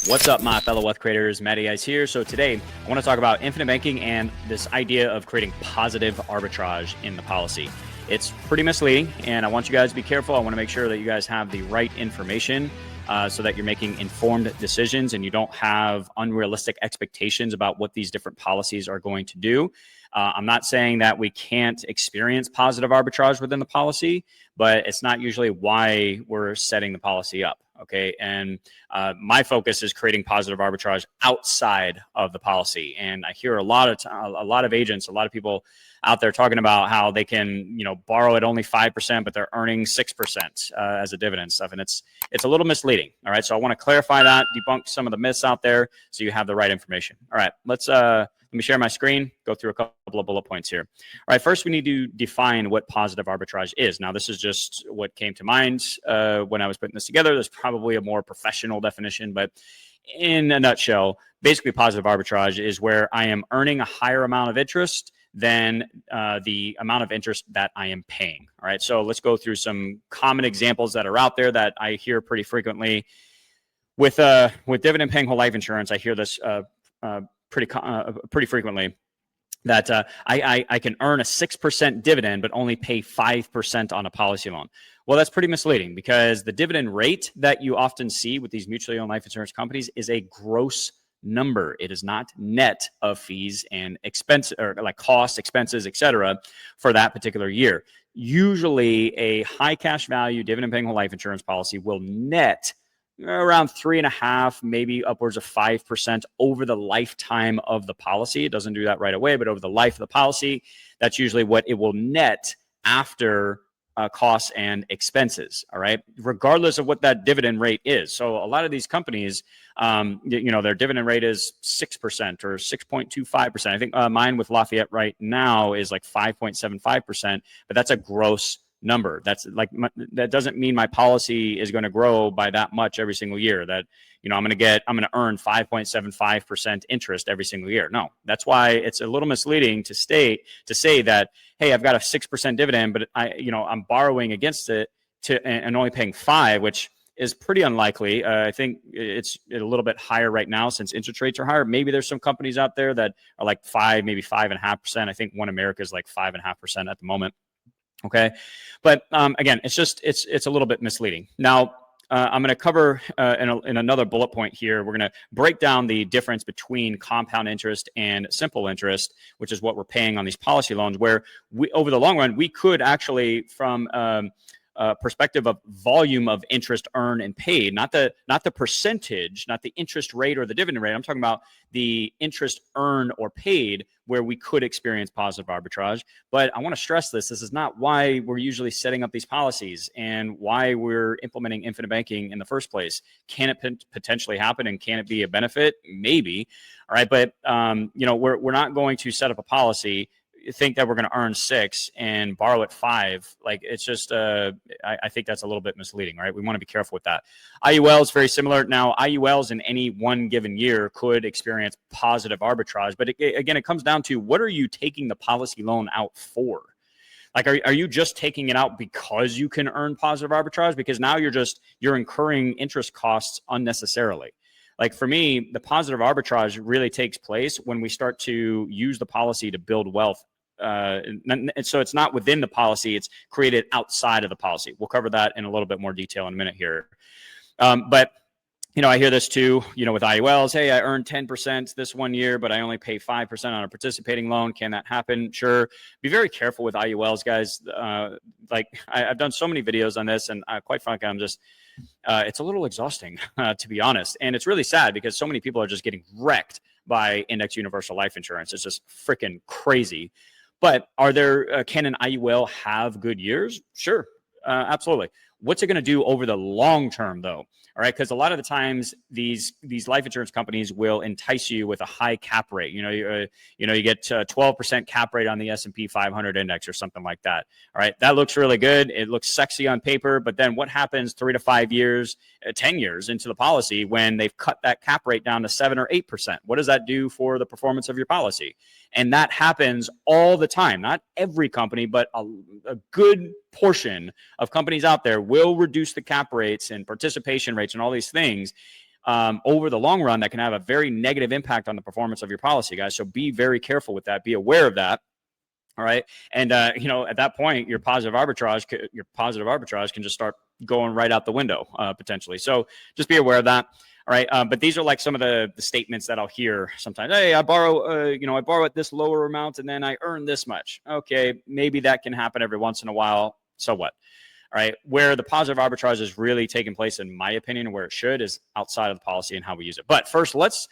What's up, my fellow wealth creators? Matty Ice here. So today I want to talk about infinite banking and this idea of creating positive arbitrage in the policy. It's pretty misleading, and I want you guys to be careful. I want to make sure that you guys have the right information so that you're making informed decisions and you don't have unrealistic expectations about what these different policies are going to do. I'm not saying that we can't experience positive arbitrage within the policy, but it's not usually why we're setting the policy up. Okay. And my focus is creating positive arbitrage outside of the policy. And I hear a lot of agents, a lot of people out there talking about how they can, borrow at only 5%, but they're earning 6% as a dividend stuff. And it's a little misleading. All right. So I want to clarify that, debunk some of the myths out there so you have the right information. All right. Let me share my screen, go through a couple of bullet points here. All right, first we need to define what positive arbitrage is. Now, this is just what came to mind when I was putting this together. There's probably a more professional definition, but in a nutshell, basically positive arbitrage is where I am earning a higher amount of interest than the amount of interest that I am paying. All right, so let's go through some common examples that are out there that I hear pretty frequently. With dividend paying whole life insurance, I hear this pretty frequently that I can earn a 6% dividend, but only pay 5% on a policy loan. Well, that's pretty misleading because the dividend rate that you often see with these mutually owned life insurance companies is a gross number. It is not net of fees and expense or like costs, expenses, etc. for that particular year. Usually a high cash value dividend paying whole life insurance policy will net around 3.5%, maybe upwards of 5% over the lifetime of the policy. It doesn't do that right away, but over the life of the policy, that's usually what it will net after costs and expenses. All right, regardless of what that dividend rate is. So a lot of these companies, their dividend rate is 6% or 6.25%. I think mine with Lafayette right now is like 5.75%, but that's a gross number. That doesn't mean my policy is going to grow by that much every single year. That I'm going to earn 5.75% interest every single year. No, that's why it's a little misleading to say that, hey, I've got a 6% dividend, but I'm borrowing against it and only paying 5%, which is pretty unlikely. I think it's a little bit higher right now since interest rates are higher. Maybe there's some companies out there that are like 5%, maybe 5.5%. I think One America is like 5.5% at the moment. Okay. But again, it's a little bit misleading. Now, I'm going to cover in another bullet point here. We're going to break down the difference between compound interest and simple interest, which is what we're paying on these policy loans, where over the long run, we could actually, from perspective of volume of interest earned and paid, not the percentage, not the interest rate or the dividend rate. I'm talking about the interest earned or paid, where we could experience positive arbitrage. But I want to stress this is not why we're usually setting up these policies and why we're implementing infinite banking in the first place. Can it potentially happen, and can it be a benefit? Maybe. All right, but we're not going to set up a policy, think that we're going to earn 6 and borrow at 5. Like, it's just I think that's a little bit misleading, right? We want to be careful with that. IUL is very similar. Now, IULs in any one given year could experience positive arbitrage, but again, it comes down to, what are you taking the policy loan out for? Like, are you just taking it out because you can earn positive arbitrage? Because now you're incurring interest costs unnecessarily. Like, for me, the positive arbitrage really takes place when we start to use the policy to build wealth. And so it's not within the policy, it's created outside of the policy. We'll cover that in a little bit more detail in a minute here. But I hear this too, with IULs. Hey, I earned 10% this one year, but I only pay 5% on a participating loan. Can that happen? Sure. Be very careful with IULs, guys. I've done so many videos on this, and quite frankly, it's a little exhausting, to be honest. And it's really sad because so many people are just getting wrecked by index universal life insurance. It's just freaking crazy. But can an IUL have good years? Sure, absolutely. What's it going to do over the long term, though? All right, because a lot of the times these life insurance companies will entice you with a high cap rate. You get 12% cap rate on the S&P 500 index or something like that. All right, that looks really good. It looks sexy on paper, but then what happens 3 to 5 years, 10 years into the policy when they've cut that cap rate down to 7 or 8%? What does that do for the performance of your policy? And that happens all the time. Not every company, but a good portion of companies out there will reduce the cap rates and participation rates and all these things over the long run that can have a very negative impact on the performance of your policy, guys. So be very careful with that. Be aware of that. All right. And, at that point, your positive arbitrage can just start going right out the window, potentially. So just be aware of that. All right. But these are like some of the statements that I'll hear sometimes. Hey, I borrow at this lower amount and then I earn this much. Okay. Maybe that can happen every once in a while. So what? All right. Where the positive arbitrage is really taking place, in my opinion, where it should, is outside of the policy and how we use it. But first, let's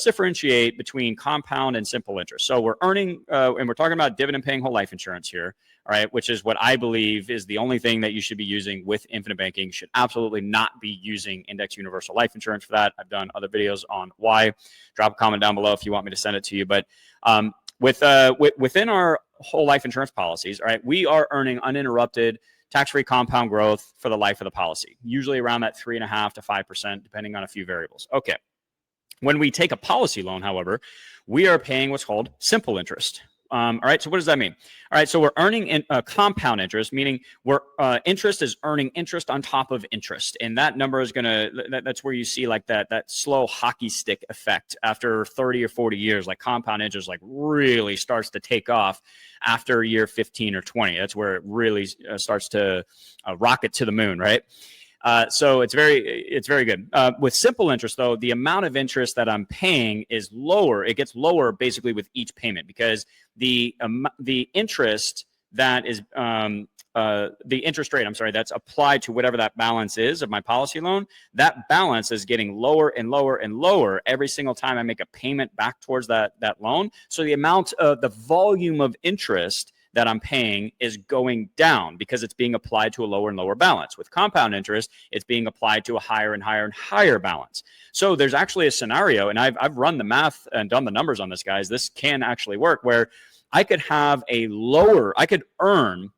differentiate between compound and simple interest. So we're earning, and we're talking about dividend paying whole life insurance here, all right, which is what I believe is the only thing that you should be using with infinite banking. You should absolutely not be using index universal life insurance for that. I've done other videos on why. Drop a comment down below if you want me to send it to you. But within our whole life insurance policies, all right, we are earning uninterrupted tax-free compound growth for the life of the policy, usually around that 3.5% to 5%, depending on a few variables. Okay. When we take a policy loan, however, we are paying what's called simple interest. All right. So what does that mean? All right. So we're earning compound interest, meaning interest is earning interest on top of interest. And that number is that's where you see like that slow hockey stick effect after 30 or 40 years, like compound interest, like really starts to take off after year 15 or 20. That's where it really starts to rocket to the moon. Right. So it's very good. With simple interest, though, the amount of interest that I'm paying is lower. It gets lower basically with each payment, because the interest that is the interest rate, that's applied to whatever that balance is of my policy loan, that balance is getting lower and lower and lower every single time I make a payment back towards that loan. So the amount of the volume of interest that I'm paying is going down because it's being applied to a lower and lower balance. With compound interest, it's being applied to a higher and higher and higher balance. So there's actually a scenario, and I've run the math and done the numbers on this, guys. This can actually work, where I could earn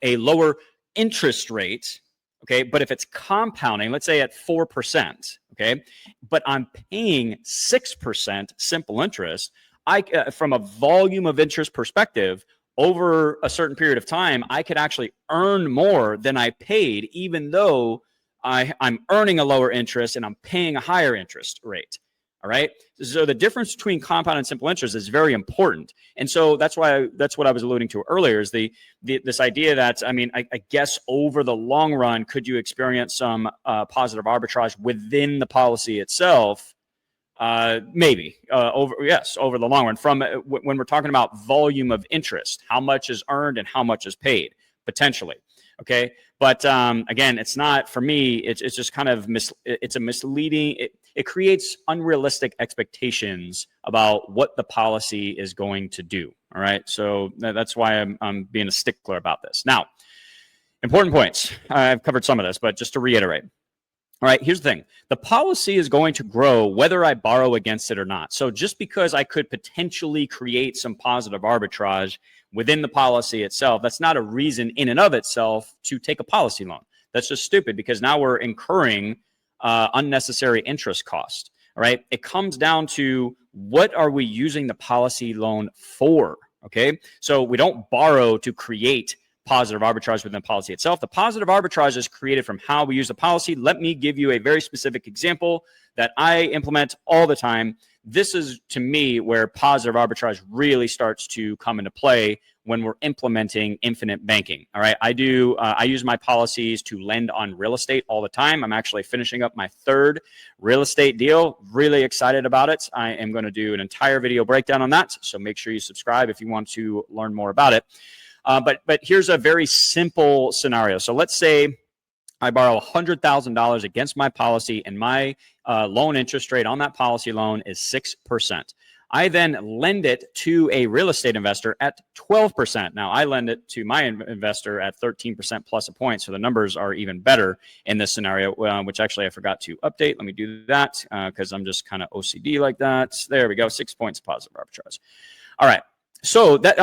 a lower interest rate, okay? But if it's compounding, let's say at 4%, okay? But I'm paying 6% simple interest, from a volume of interest perspective, over a certain period of time, I could actually earn more than I paid, even though I'm earning a lower interest and I'm paying a higher interest rate. All right. So the difference between compound and simple interest is very important. And so that's what I was alluding to earlier, is this idea that, I guess over the long run, could you experience some positive arbitrage within the policy itself? Maybe over the long run, from when we're talking about volume of interest, how much is earned and how much is paid, potentially. Okay. But again, it's not, for me, it's just kind of it's a misleading. It creates unrealistic expectations about what the policy is going to do. All right. So that's why I'm being a stickler about this. Now, important points. I've covered some of this, but just to reiterate. All right, here's the thing. The policy is going to grow whether I borrow against it or not. So just because I could potentially create some positive arbitrage within the policy itself, that's not a reason in and of itself to take a policy loan. That's just stupid, because now we're incurring unnecessary interest cost. All right, it comes down to, what are we using the policy loan for? Okay, so we don't borrow to create positive arbitrage within the policy itself. The positive arbitrage is created from how we use the policy. Let me give you a very specific example that I implement all the time. This is, to me, where positive arbitrage really starts to come into play, when we're implementing infinite banking. All right, I use my policies to lend on real estate all the time. I'm actually finishing up my 3rd real estate deal. Really excited about it. I am going to do an entire video breakdown on that. So make sure you subscribe if you want to learn more about it. But here's a very simple scenario. So let's say I borrow $100,000 against my policy, and my loan interest rate on that policy loan is 6%. I then lend it to a real estate investor at 12%. Now, I lend it to my investor at 13% plus a point. So the numbers are even better in this scenario, which actually I forgot to update. Let me do that because I'm just kind of OCD like that. There we go. 6 points positive arbitrage. All right. So that,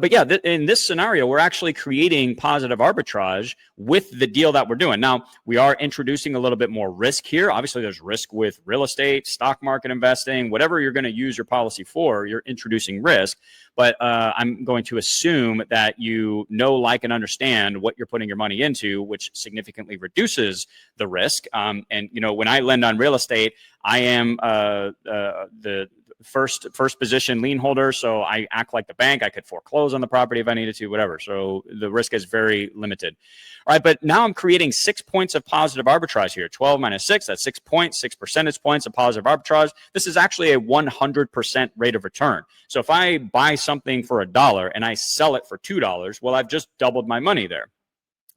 but yeah, in this scenario, we're actually creating positive arbitrage with the deal that we're doing. Now, we are introducing a little bit more risk here. Obviously, there's risk with real estate, stock market investing, whatever you're going to use your policy for, you're introducing risk. But I'm going to assume that you know, like, and understand what you're putting your money into, which significantly reduces the risk. And, you know, when I lend on real estate, I am the first position lien holder, so I act like the bank. I could foreclose on the property if I needed to, whatever. So the risk is very limited. All right, but now I'm creating 6 points of positive arbitrage here. 12 minus 6, that's 6 points, 6 percentage points of positive arbitrage. This is actually a 100% rate of return. So if I buy something for $1 and I sell it for $2, well, I've just doubled my money there.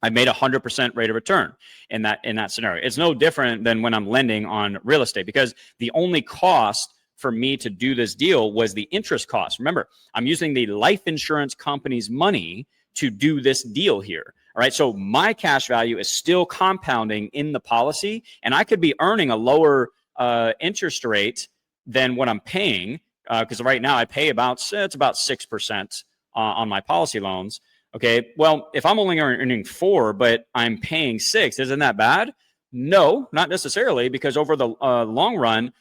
I made 100% rate of return in that scenario. It's no different than when I'm lending on real estate, because the only cost for me to do this deal was the interest cost. Remember, I'm using the life insurance company's money to do this deal here. All right. So my cash value is still compounding in the policy, and I could be earning a lower interest rate than what I'm paying, because right now I pay about 6% on my policy loans. Okay. Well, if I'm only earning 4, but I'm paying 6, isn't that bad? No, not necessarily, because over the long run,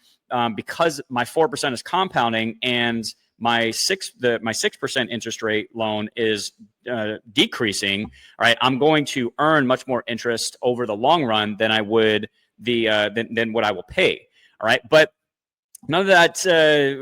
because my 4% is compounding and my 6% interest rate loan is decreasing, all right, I'm going to earn much more interest over the long run than I would than what I will pay. All right, but none of that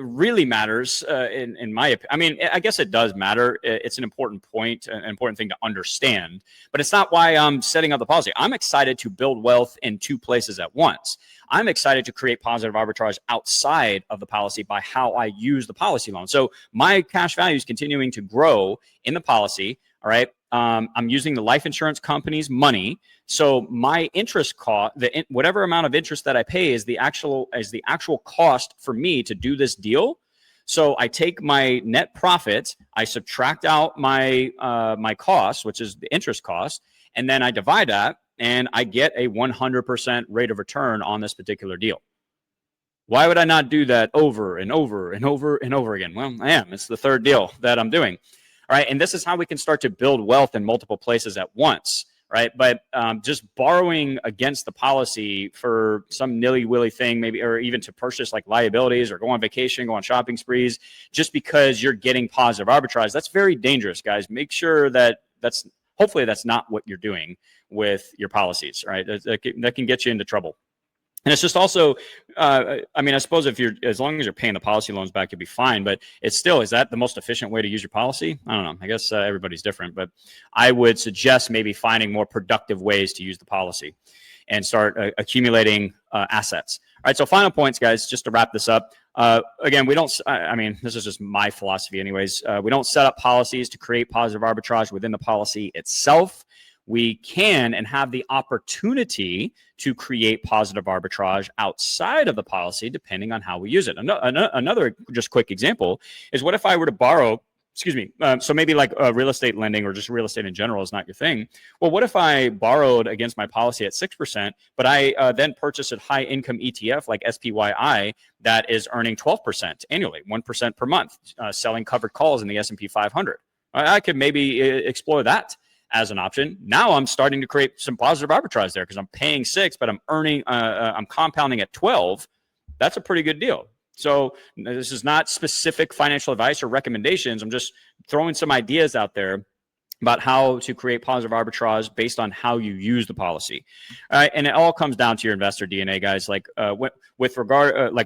really matters in my opinion. I mean, I guess it does matter. It's an important point, an important thing to understand, but it's not why I'm setting up the policy. I'm excited to build wealth in 2 places at once. I'm excited to create positive arbitrage outside of the policy by how I use the policy loan. So my cash value is continuing to grow in the policy. All right. I'm using the life insurance company's money. So my interest cost, whatever amount of interest that I pay is the actual cost for me to do this deal. So I take my net profit, I subtract out my my cost, which is the interest cost, and then I divide that, and I get a 100% rate of return on this particular deal. Why would I not do that over and over and over and over again? Well, I am. It's the 3rd deal that I'm doing. All right. And this is how we can start to build wealth in multiple places at once. Right. But just borrowing against the policy for some nilly-willy thing, maybe, or even to purchase like liabilities or go on vacation, go on shopping sprees, just because you're getting positive arbitrage, that's very dangerous, guys. Make sure that hopefully that's not what you're doing with your policies. Right. That can get you into trouble. And it's just also, I mean, I suppose as long as you're paying the policy loans back, you'll be fine. But it's still, is that the most efficient way to use your policy? I don't know. I guess everybody's different. But I would suggest maybe finding more productive ways to use the policy and start accumulating assets. All right. So final points, guys, just to wrap this up. Again, we don't, I mean, this is just my philosophy anyways. We don't set up policies to create positive arbitrage within the policy itself. We can and have the opportunity to create positive arbitrage outside of the policy, depending on how we use it. Another just quick example is, what if I were to borrow, so maybe like real estate lending or just real estate in general is not your thing. Well, what if I borrowed against my policy at 6%, but I then purchased a high income ETF like SPYI that is earning 12% annually, 1% per month, selling covered calls in the S&P 500? I could maybe explore that as an option. Now I'm starting to create some positive arbitrage there because I'm paying 6, but I'm earning, I'm compounding at 12. That's a pretty good deal. So this is not specific financial advice or recommendations. I'm just throwing some ideas out there about how to create positive arbitrage based on how you use the policy. And it all comes down to your investor DNA, guys. Like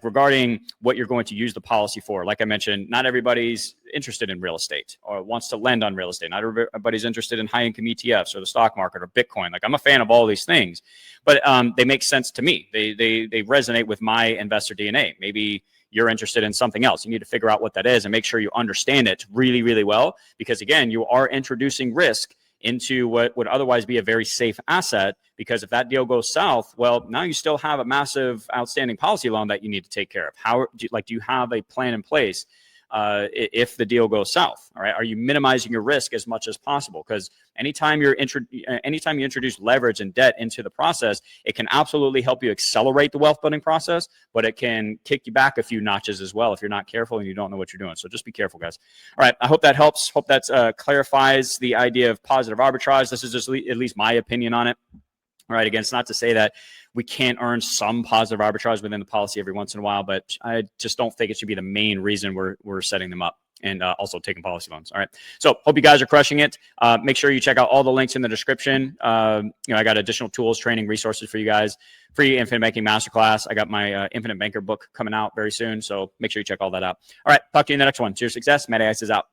regarding what you're going to use the policy for. Like I mentioned, not everybody's interested in real estate or wants to lend on real estate. Not everybody's interested in high income ETFs or the stock market or Bitcoin. Like, I'm a fan of all these things, but they make sense to me. They resonate with my investor DNA. Maybe you're interested in something else. You need to figure out what that is and make sure you understand it really, really well. Because again, you are introducing risk into what would otherwise be a very safe asset. Because if that deal goes south, well, now you still have a massive outstanding policy loan that you need to take care of. Do you have a plan in place if the deal goes south? All right, are you minimizing your risk as much as possible? Because anytime you introduce leverage and debt into the process, it can absolutely help you accelerate the wealth building process, but it can kick you back a few notches as well if you're not careful and you don't know what you're doing. So just be careful, guys. All right, I hope that helps. Hope that clarifies the idea of positive arbitrage. This is just at least my opinion on it. All right, again, it's not to say that we can't earn some positive arbitrage within the policy every once in a while, but I just don't think it should be the main reason we're setting them up and also taking policy loans. All right, so hope you guys are crushing it. Make sure you check out all the links in the description. I got additional tools, training, resources for you guys. Free Infinite Banking Masterclass. I got my Infinite Banker book coming out very soon, so make sure you check all that out. All right, talk to you in the next one. Cheers, success. Matt Ice is out.